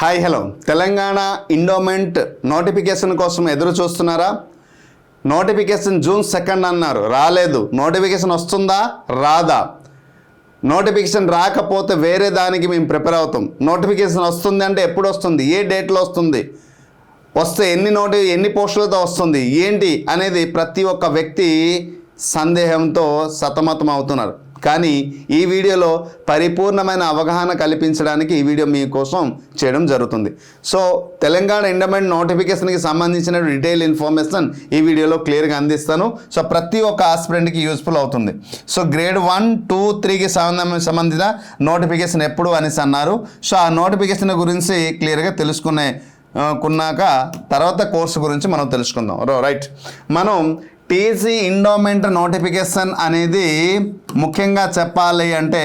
Hi hello Telangana endowment notification కోసం ఎదురు చూస్తున్నారా? నోటిఫికేషన్ జూన్ 2 అన్నారు, రాలేదు. నోటిఫికేషన్ వస్తుందా రాదా? నోటిఫికేషన్ రాకపోతే వేరే దానికి మేము ప్రిపేర్ అవుతాం. నోటిఫికేషన్ వస్తుంది అంటే ఎప్పుడు వస్తుంది, ఏ డేట్లో వస్తుంది, వస్తే ఎన్ని పోస్టులతో వస్తుంది ఏంటి అనేది ప్రతి ఒక్క వ్యక్తి సందేహంతో సతమతం అవుతున్నారు. కానీ ఈ వీడియోలో పరిపూర్ణమైన అవగాహన కల్పించడానికి ఈ వీడియో మీకోసం చేయడం జరుగుతుంది. సో తెలంగాణ ఎండోమెంట్ నోటిఫికేషన్కి సంబంధించిన డీటెయిల్ ఇన్ఫర్మేషన్ ఈ వీడియోలో క్లియర్గా అందిస్తాను. సో ప్రతి ఒక్క ఆస్పిరెంట్కి యూస్ఫుల్ అవుతుంది. సో గ్రేడ్ 1, 2, 3కి సంబంధించిన నోటిఫికేషన్ ఎప్పుడు అనేసి అన్నారు. సో ఆ నోటిఫికేషన్ గురించి క్లియర్గా తెలుసుకున్నాక తర్వాత కోర్సు గురించి మనం తెలుసుకుందాం. రైట్, మనం టీజీ ఎండోమెంట్ నోటిఫికేషన్ అనేది ముఖ్యంగా చెప్పాలి అంటే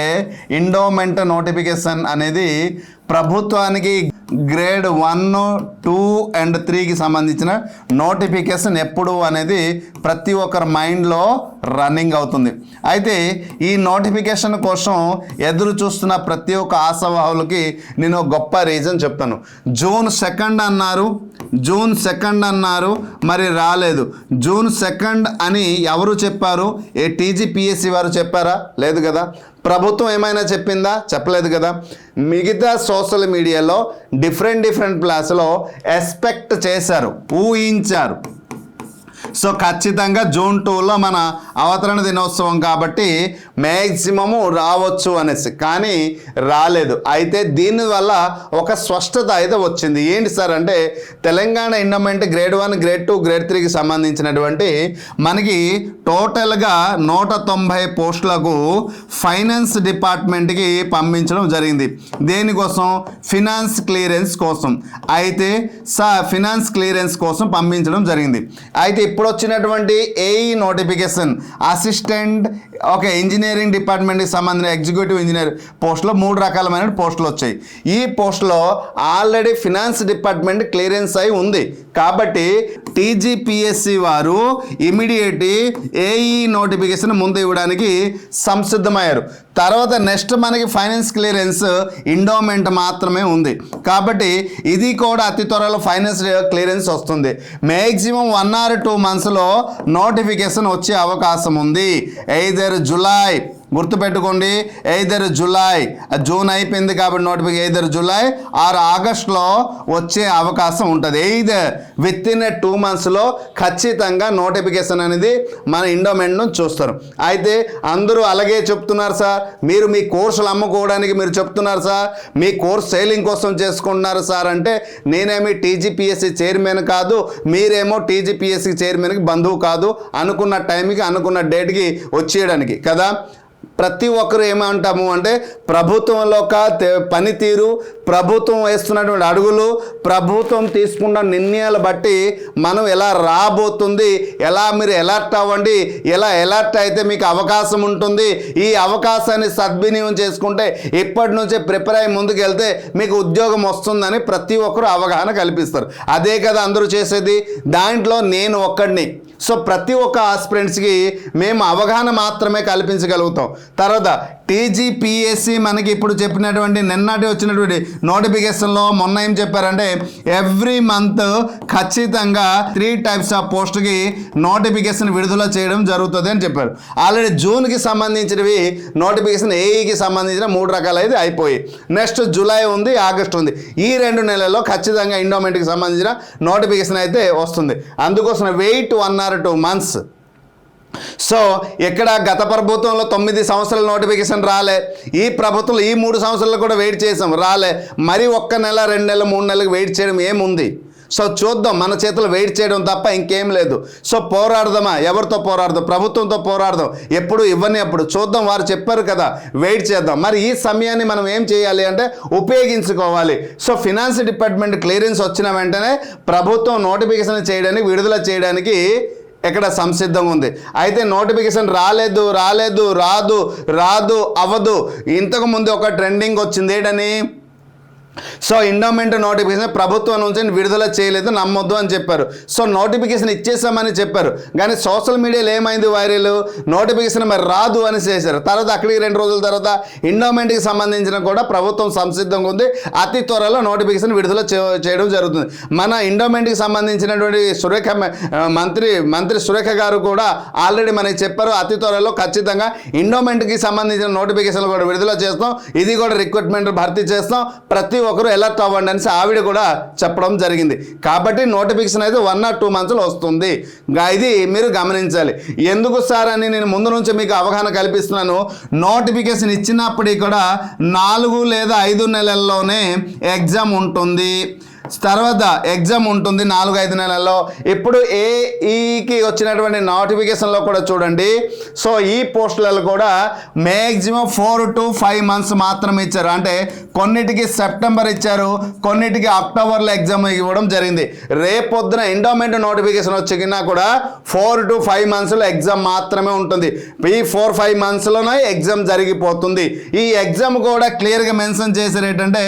ఎండోమెంట్ నోటిఫికేషన్ అనేది ప్రభుత్వానికి గ్రేడ్ 1, 2 అండ్ 3కి సంబంధించిన నోటిఫికేషన్ ఎప్పుడు అనేది ప్రతి ఒక్కరి మైండ్లో రన్నింగ్ అవుతుంది. అయితే ఈ నోటిఫికేషన్ కోసం ఎదురు చూస్తున్న ప్రతి ఒక్క ఆశావాహులకి నేను గొప్ప రీజన్ చెప్తాను. జూన్ 2 అన్నారు, మరి రాలేదు. జూన్ 2 అని ఎవరు చెప్పారు? టీజీపీఎస్సీ వారు చెప్పారా? లేదు కదా. ప్రభుత్వం ఏమైనా చెప్పిందా? చెప్పలేదు కదా. మిగతా సోషల్ మీడియాలో డిఫరెంట్ ప్లేస్లో ఎక్స్పెక్ట్ చేశారు, ఊహించారు. సో ఖచ్చితంగా జూన్ 2లో మన అవతరణ దినోత్సవం కాబట్టి మ్యాక్సిమము రావచ్చు అనేసి, కానీ రాలేదు. అయితే దీనివల్ల ఒక స్పష్టత అయితే వచ్చింది. ఏంటి సార్ అంటే Telangana endowment grade 1, grade 2, grade 3కి సంబంధించినటువంటి మనకి టోటల్గా 190 పోస్టులకు ఫైనాన్స్ డిపార్ట్మెంట్కి పంపించడం జరిగింది. దేనికోసం? ఫినాన్స్ క్లియరెన్స్ కోసం. అయితే ఫినాన్స్ క్లియరెన్స్ కోసం పంపించడం జరిగింది. అయితే ఇప్పుడు వచ్చినటువంటి ఏఈ నోటిఫికేషన్ అసిస్టెంట్ ఇంజనీరింగ్ డిపార్ట్మెంట్కి సంబంధించిన ఎగ్జిక్యూటివ్ ఇంజనీర్ పోస్టులో 3 రకాలమైన పోస్టులు వచ్చాయి. ఈ పోస్టులో ఆల్రెడీ ఫినాన్స్ డిపార్ట్మెంట్ క్లియరెన్స్ అయి ఉంది కాబట్టి టీజీపీఎస్సీ వారు ఇమీడియట్ ఏఈ నోటిఫికేషన్ ముందు ఇవ్వడానికి సంసిద్ధమయ్యారు. తర్వాత నెక్స్ట్ మనకి ఫైనాన్స్ క్లియరెన్స్ ఎండోమెంట్ మాత్రమే ఉంది కాబట్టి ఇది కూడా అతి త్వరలో ఫైనాన్స్ క్లియరెన్స్ వస్తుంది. మ్యాక్సిమం 1 or 2 monthsలో నోటిఫికేషన్ వచ్చే అవకాశం ఉంది. ఎయిదర్ జూలై, గుర్తుపెట్టుకోండి, ఎయిదర్ జూలై, జూన్ అయిపోయింది కాబట్టి నోటిఫికేషన్ ఎయిదర్ జూలై ఆర్ ఆగస్ట్లో వచ్చే అవకాశం ఉంటుంది. ఎయిదర్ విత్ ఇన్ 2 monthsలో ఖచ్చితంగా నోటిఫికేషన్ అనేది మన ఎండోమెంట్ను చూస్తారు. అయితే అందరూ అలాగే చెప్తున్నారు సార్, మీరు మీ కోర్సులు అమ్ముకోవడానికి మీరు చెప్తున్నారు సార్, మీ కోర్స్ సేలింగ్ కోసం చేసుకుంటున్నారు సార్ అంటే నేనేమి టీజీపీఎస్సీ చైర్మన్ కాదు, మీరేమో టీజీపీఎస్సీ చైర్మన్కి బంధువు కాదు. అనుకున్న టైంకి అనుకున్న డేట్కి వచ్చేయడానికి కదా. ప్రతి ఒక్కరు ఏమంటాము అంటే ప్రభుత్వంలో ఒక పనితీరు, ప్రభుత్వం వేస్తున్నటువంటి అడుగులు, ప్రభుత్వం తీసుకున్న నిర్ణయాలు బట్టి మనం ఎలా రాబోతుంది, ఎలా మీరు అలర్ట్ అవ్వండి, ఎలా అలర్ట్ అయితే మీకు అవకాశం ఉంటుంది, ఈ అవకాశాన్ని సద్వినియోగం చేసుకుంటే ఇప్పటి నుంచే ప్రిపేర్ అయ్యి ముందుకు వెళ్తే మీకు ఉద్యోగం వస్తుందని ప్రతి ఒక్కరు అవగాహన కల్పిస్తారు. అదే కదా అందరూ చేసేది. దాంట్లో నేను ఒక్కడిని. సో ప్రతి ఒక్క ఆస్పిరెంట్స్కి మేము అవగాహన మాత్రమే కల్పించగలుగుతాం. తర్వాత టీజీపీఎస్సీ మనకి ఇప్పుడు చెప్పినటువంటి నిన్నటి వచ్చినటువంటి నోటిఫికేషన్లో మొన్న ఏం చెప్పారంటే ఎవ్రీ మంత్ ఖచ్చితంగా 3 types ఆఫ్ పోస్ట్కి నోటిఫికేషన్ విడుదల చేయడం జరుగుతుంది అని చెప్పారు. ఆల్రెడీ జూన్కి సంబంధించినవి నోటిఫికేషన్ ఏఈకి సంబంధించిన 3 రకాలు అయితే అయిపోయి, నెక్స్ట్ జూలై ఉంది, ఆగస్ట్ ఉంది. ఈ 2 నెలల్లో ఖచ్చితంగా ఎండోమెంట్కి సంబంధించిన నోటిఫికేషన్ అయితే వస్తుంది. అందుకోసం వెయిట్ 1 or 2 months. సో ఇక్కడ గత ప్రభుత్వంలో 9 సంవత్సరాల నోటిఫికేషన్ రాలే, ఈ ప్రభుత్వంలో ఈ 3 సంవత్సరాలు కూడా వెయిట్ చేసాం, రాలే. మరి 1 నెల 2 నెలలు 3 నెలలకు వెయిట్ చేయడం ఏముంది? సో చూద్దాం, మన చేతులు వెయిట్ చేయడం తప్ప ఇంకేం లేదు. సో పోరాడదామా? ఎవరితో పోరాడదాం? ప్రభుత్వంతో పోరాడదాం. ఎప్పుడు ఇవ్వని అప్పుడు చూద్దాం, వారు చెప్పారు కదా వెయిట్ చేద్దాం. మరి ఈ సమయాన్ని మనం ఏం చేయాలి అంటే ఉపయోగించుకోవాలి. సో ఫినాన్స్ డిపార్ట్మెంట్ క్లియరెన్స్ వచ్చిన వెంటనే ప్రభుత్వం నోటిఫికేషన్ చేయడానికి, విడుదల చేయడానికి ఎక్కడ సంసిద్ధంగా ఉంది. అయితే నోటిఫికేషన్ రాలేదు, రాదు, అవ్వదు. ఇంతకుముందు ఒక ట్రెండింగ్ వచ్చింది. ఏంటని సో ఎండోమెంట్ నోటిఫికేషన్ ప్రభుత్వం నుంచి విడుదల చేయలేదు, నమ్మొద్దు అని చెప్పారు. సో నోటిఫికేషన్ ఇచ్చేసామని చెప్పారు, కానీ సోషల్ మీడియాలో ఏమైంది వైరల్, నోటిఫికేషన్ మరి రాదు అని చేశారు. తర్వాత అక్కడికి 2 రోజుల తర్వాత ఎండోమెంట్కి సంబంధించిన కూడా ప్రభుత్వం సంసిద్ధంగా ఉంది, అతి త్వరలో నోటిఫికేషన్ విడుదల చేయడం జరుగుతుంది. మన ఎండోమెంట్కి సంబంధించినటువంటి మంత్రి సురేఖ గారు కూడా ఆల్రెడీ మనకి చెప్పారు, అతి త్వరలో ఖచ్చితంగా ఎండోమెంట్కి సంబంధించిన నోటిఫికేషన్లు కూడా విడుదల చేస్తాం, ఇది కూడా రిక్రూట్మెంట్ భర్తీ చేస్తాం, ప్రతి ఒక్కరు అలర్ట్ అవ్వండి అనేసి ఆవిడ కూడా చెప్పడం జరిగింది. కాబట్టి నోటిఫికేషన్ అయితే 1 or 2 months వస్తుంది. ఇది మీరు గమనించాలి. ఎందుకు సార్ అని నేను ముందు నుంచి మీకు అవగాహన కల్పిస్తున్నాను. నోటిఫికేషన్ ఇచ్చినప్పటికీ కూడా 4 లేదా 5 నెలల్లోనే ఎగ్జామ్ ఉంటుంది, తర్వాత ఎగ్జామ్ ఉంటుంది 4-5 నెలల్లో. ఇప్పుడు ఏఈకి వచ్చినటువంటి నోటిఫికేషన్లో కూడా చూడండి, సో ఈ పోస్టులలో కూడా మ్యాక్సిమం 4 to 5 months మాత్రమే ఇచ్చారు. అంటే కొన్నిటికి సెప్టెంబర్ ఇచ్చారు, కొన్నిటికి అక్టోబర్లో ఎగ్జామ్ ఇవ్వడం జరిగింది. రేపొద్దున ఎండోమెంట్ నోటిఫికేషన్ వచ్చినా కూడా 4 to 5 monthsలో ఎగ్జామ్ మాత్రమే ఉంటుంది. ఈ 4-5 monthsలోనే ఎగ్జామ్ జరిగిపోతుంది. ఈ ఎగ్జామ్ కూడా క్లియర్గా మెన్షన్ చేశారు ఏంటంటే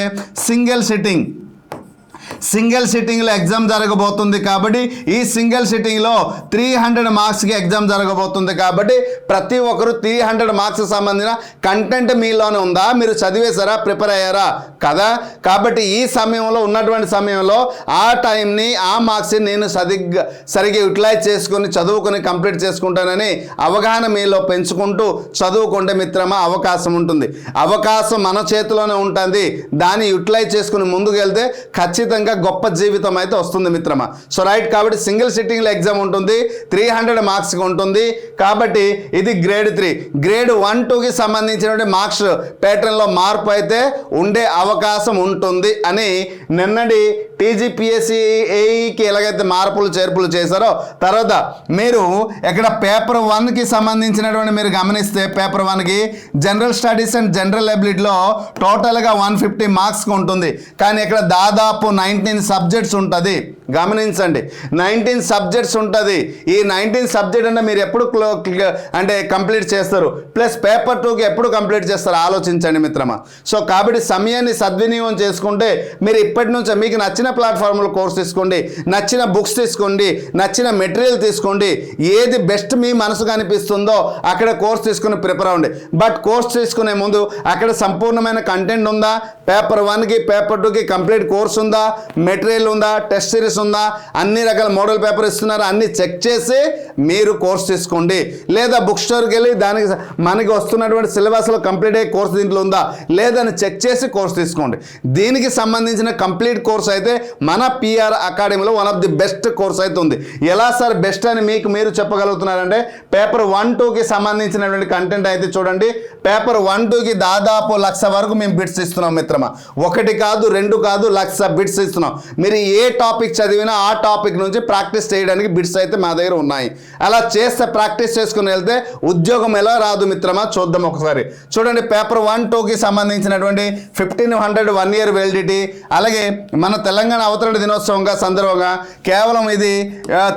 సింగిల్ సిట్టింగ్లో ఎగ్జామ్ జరగబోతుంది. కాబట్టి ఈ సింగిల్ సిట్టింగ్లో 300 మార్క్స్కి ఎగ్జామ్ జరగబోతుంది. కాబట్టి ప్రతి ఒక్కరు 300 మార్క్స్కి సంబంధించిన కంటెంట్ మీలోనే ఉందా, మీరు చదివేశారా, ప్రిపేర్ అయ్యారా కదా. కాబట్టి ఈ సమయంలో ఉన్నటువంటి సమయంలో ఆ టైంని, ఆ మార్క్స్ని నేను సరిగ్గా యూటిలైజ్ చేసుకుని చదువుకొని కంప్లీట్ చేసుకుంటానని అవగాహన మీలో పెంచుకుంటూ చదువుకుంటే మిత్రమా అవకాశం ఉంటుంది. అవకాశం మన చేతిలోనే ఉంటుంది, దాన్ని యూటిలైజ్ చేసుకుని ముందుకు వెళ్తే ఖచ్చితంగా గొప్ప జీవితం అయితే వస్తుంది మిత్రమా. సో రైట్, కాబట్టి సింగిల్ సిట్టింగ్లో ఎగ్జామ్ ఉంటుంది, 300 మార్క్స్కి ఉంటుంది. కాబట్టి ఇది గ్రేడ్ 3. గ్రేడ్ 1-2కి సంబంధించినటువంటి మార్క్స్ ప్యాటర్న్లో మార్పు అయితే ఉండే అవకాశం ఉంటుంది అని నిన్నటి టీజీపీఎస్సీకి ఎలాగైతే మార్పులు చేర్పులు చేశారో, తర్వాత మీరు ఇక్కడ పేపర్ 1కి సంబంధించినటువంటి మీరు గమనిస్తే పేపర్ 1కి జనరల్ స్టడీస్ అండ్ జనరల్ ఎబిలిటీలో టోటల్గా 150 మార్క్స్కి ఉంటుంది. కానీ ఇక్కడ దాదాపు 19 సబ్జెక్ట్స్ ఉంటుంది. గమనించండి, 19 సబ్జెక్ట్స్ ఉంటుంది. ఈ 19 సబ్జెక్ట్ అంటే మీరు ఎప్పుడు అంటే కంప్లీట్ చేస్తారు, ప్లస్ పేపర్ 2కి ఎప్పుడు కంప్లీట్ చేస్తారు ఆలోచించండి మిత్రమా. సో కాబట్టి సమయాన్ని సద్వినియోగం చేసుకుంటే మీరు ఇప్పటి నుంచి మీకు నచ్చిన ప్లాట్ఫామ్లో కోర్స్ తీసుకోండి, నచ్చిన బుక్స్ తీసుకోండి, నచ్చిన మెటీరియల్ తీసుకోండి, ఏది బెస్ట్ మీ మనసుకు అనిపిస్తుందో అక్కడ కోర్స్ తీసుకుని ప్రిపేర్ అవ్వండి. బట్ కోర్స్ తీసుకునే ముందు అక్కడ సంపూర్ణమైన కంటెంట్ ఉందా, పేపర్ 1కి పేపర్ 2కి కంప్లీట్ కోర్స్ ఉందా, మెటీరియల్ ఉందా, టెస్ట్ సిరీస్ ఉందా, అన్ని రకాల మోడల్ పేపర్ ఇస్తున్నారు, అన్ని చెక్ చేసి మీరు కోర్స్ తీసుకోండి. లేదా బుక్ స్టోర్కి వెళ్ళి దానికి మనకి వస్తున్నటువంటి సిలబస్లో కంప్లీట్ అయ్యే కోర్స్ దీంట్లో ఉందా లేదని చెక్ చేసి కోర్స్ తీసుకోండి. దీనికి సంబంధించిన కంప్లీట్ కోర్స్ అయితే మన పిఆర్ అకాడమీలో one of the best course అయితే ఉంది. ఎలా సార్ బెస్ట్ అని మీరు చెప్పగలుగుతున్నారంటే పేపర్ 1-2కి సంబంధించినటువంటి కంటెంట్ అయితే చూడండి. పేపర్ 1-2కి దాదాపు 1,00,000 వరకు మేము బిట్స్ ఇస్తున్నాం మిత్రమా. 1 కాదు 2 కాదు 1,00,000 బిట్స్ ఇస్తున్నాం. మీరు ఏ టాపిక్ చదివినా ఆ టాపిక్ నుంచి ప్రాక్టీస్ చేయడానికి బిట్స్ అయితే మా దగ్గర ఉన్నాయి. అలా చేస్తే ప్రాక్టీస్ చేసుకుని వెళ్తే ఉద్యోగం ఎలా రాదు మిత్రమా, చూద్దాం ఒకసారి. చూడండి, పేపర్ 1-2కి సంబంధించినటువంటి 1500 1 year వ్యాలిడిటీ, అలాగే మన తెలంగాణ అవతరణ దినోత్సవంగా సందర్భంగా కేవలం ఇది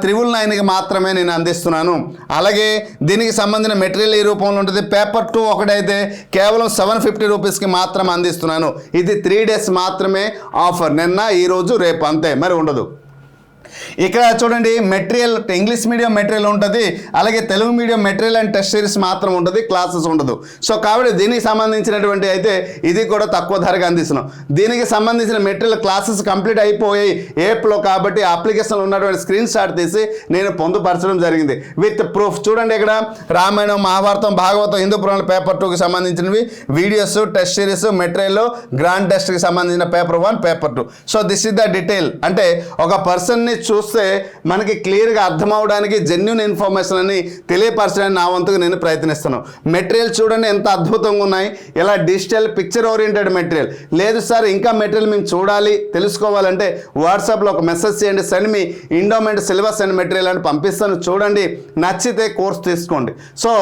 999కి మాత్రమే నేను అందిస్తున్నాను. అలాగే దీనికి సంబంధించిన మెటీరియల్ ఈ రూపంలో ఉంటుంది. పేపర్ 2 ఒకటైతే కేవలం 750 రూపీస్కి మాత్రం అందిస్తున్నాను. ఇది 3 days మాత్రమే ఆఫర్, నిన్న ఈరోజు రేపు అంతే, మరి ఉండదు. ఇక్కడ చూడండి, మెటీరియల్ ఇంగ్లీష్ మీడియం మెటీరియల్ ఉంటుంది, అలాగే Telugu medium material and test series మాత్రం ఉంటుంది, క్లాసెస్ ఉండదు. సో కాబట్టి దీనికి సంబంధించినటువంటి అయితే ఇది కూడా తక్కువ ధరగా అందిస్తున్నాం. దీనికి సంబంధించిన మెటీరియల్ క్లాసెస్ కంప్లీట్ అయిపోయాయి ఏప్లో, కాబట్టి అప్లికేషన్లో ఉన్నటువంటి స్క్రీన్ షాట్ తీసి నేను పొందుపరచడం జరిగింది విత్ ప్రూఫ్. చూడండి, ఇక్కడ రామాయణం, మహాభారతం, భాగవతం, హిందూ పురాణాలు పేపర్ 2కి సంబంధించినవి videos, test series, material, grand టెస్ట్కి సంబంధించిన paper 1, paper 2. So this is the detail. అంటే ఒక పర్సన్ని చూస్తే మనకి క్లియర్గా అర్థం అవడానికి జెన్యూన్ ఇన్ఫర్మేషన్ అని తెలియపరచడానికి నా వంతుగా నేను ప్రయత్నిస్తున్నాను. మెటీరియల్ చూడండి ఎంత అద్భుతంగా ఉన్నాయి, ఇలా డిజిటల్ పిక్చర్ ఓరియంటెడ్ మెటీరియల్. లేదు సార్ ఇంకా మెటీరియల్ మేము చూడాలి తెలుసుకోవాలంటే వాట్సాప్లో ఒక మెసేజ్ చేయండి, send me endowment syllabus and material అని పంపిస్తాను. చూడండి, నచ్చితే కోర్స్ తీసుకోండి. So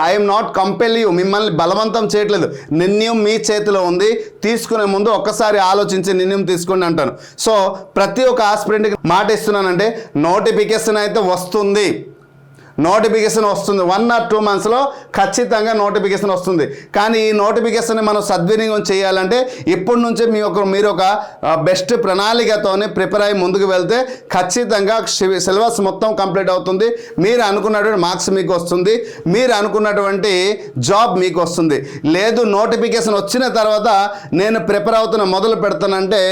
I'm not compel you, మిమ్మల్ని బలవంతం చేయట్లేదు, నిర్ణయం మీ చేతిలో ఉంది. తీసుకునే ముందు ఒక్కసారి ఆలోచించి నిర్ణయం తీసుకోండి అంటాను. సో ప్రతి ఒక్క ఆస్పిరెంట్కి మాట ఇస్తున్నానంటే నోటిఫికేషన్ అయితే వస్తుంది, నోటిఫికేషన్ వస్తుంది. 1 or 2 monthsలో ఖచ్చితంగా నోటిఫికేషన్ వస్తుంది. కానీ ఈ నోటిఫికేషన్ని మనం సద్వినియోగం చేయాలంటే ఇప్పటి నుంచే మీరు ఒక బెస్ట్ ప్రణాళికతోనే ప్రిపేర్ అయ్యి ముందుకు వెళ్తే ఖచ్చితంగా సిలబస్ మొత్తం కంప్లీట్ అవుతుంది. మీరు అనుకున్నటువంటి మార్క్స్ మీకు వస్తుంది, మీరు అనుకున్నటువంటి జాబ్ మీకు వస్తుంది. లేదు నోటిఫికేషన్ వచ్చిన తర్వాత నేను ప్రిపేర్ అవుతున్న మొదలు పెడతానంటే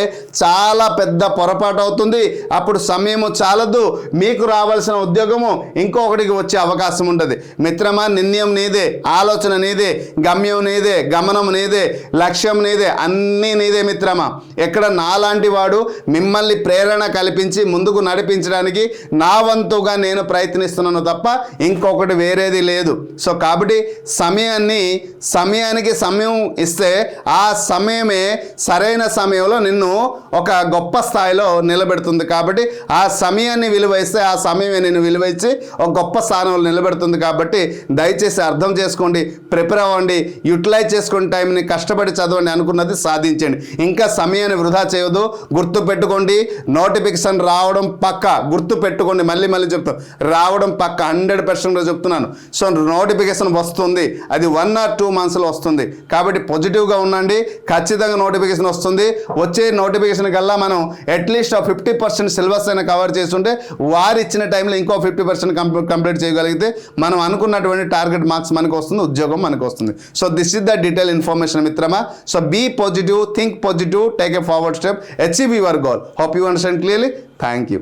చాలా పెద్ద పొరపాటు అవుతుంది. అప్పుడు సమయము చాలదు, మీకు రావాల్సిన ఉద్యోగము ఇంకొకటికి వచ్చే అవకాశం ఉంటుంది. మిత్రమా, నిర్ణయం నీదే, ఆలోచన నీదే, గమ్యం నీదే, గమనం నీదే, లక్ష్యం నీదే, అన్నీ నీదే మిత్రమా. ఎక్కడ నాలాంటి వాడు మిమ్మల్ని ప్రేరణ కల్పించి ముందుకు నడిపించడానికి నా వంతుగా నేను ప్రయత్నిస్తున్నాను తప్ప ఇంకొకటి వేరేది లేదు. సో కాబట్టి సమయానికి సమయం ఇస్తే ఆ సమయమే సరైన సమయంలో నిన్ను ఒక గొప్ప స్థాయిలో నిలబెడుతుంది. కాబట్టి ఆ సమయాన్ని విలువైస్తే ఆ సమయమే నిన్ను విలువైంచి ఒక గొప్ప స్థానంలో నిలబెడుతుంది. కాబట్టి దయచేసి అర్థం చేసుకోండి, ప్రిపేర్ అవ్వండి, యూటిలైజ్ చేసుకోండి, టైంని కష్టపడి చదవండి, అనుకున్నది సాధించండి. ఇంకా సమయాన్ని వృధా చేయవద్దు. గుర్తు పెట్టుకోండి, నోటిఫికేషన్ రావడం పక్క. గుర్తు పెట్టుకోండి, మళ్ళీ చెప్తాను, రావడం పక్క, 100% చెప్తున్నాను. సో నోటిఫికేషన్ వస్తుంది, అది 1 or 2 monthsలో వస్తుంది. కాబట్టి పాజిటివ్గా ఉండండి, ఖచ్చితంగా నోటిఫికేషన్ వస్తుంది. వచ్చే నోటిఫికేషన్ కల్లా మనం అట్లీస్ట్ 50% సిలబస్ అయినా కవర్ చేస్తుంటే వారు ఇచ్చిన టైంలో ఇంకో 50% కంప్లీట్ చేయగలిగితే మనం అనుకున్నటువంటి టార్గెట్ మార్క్స్ మనకు వస్తుంది, ఉద్యోగం మనకు వస్తుంది. So this is the detail information మిత్రమా. So be positive, think positive, take a forward step, achieve your goal. Hope you understand clearly. Thank you.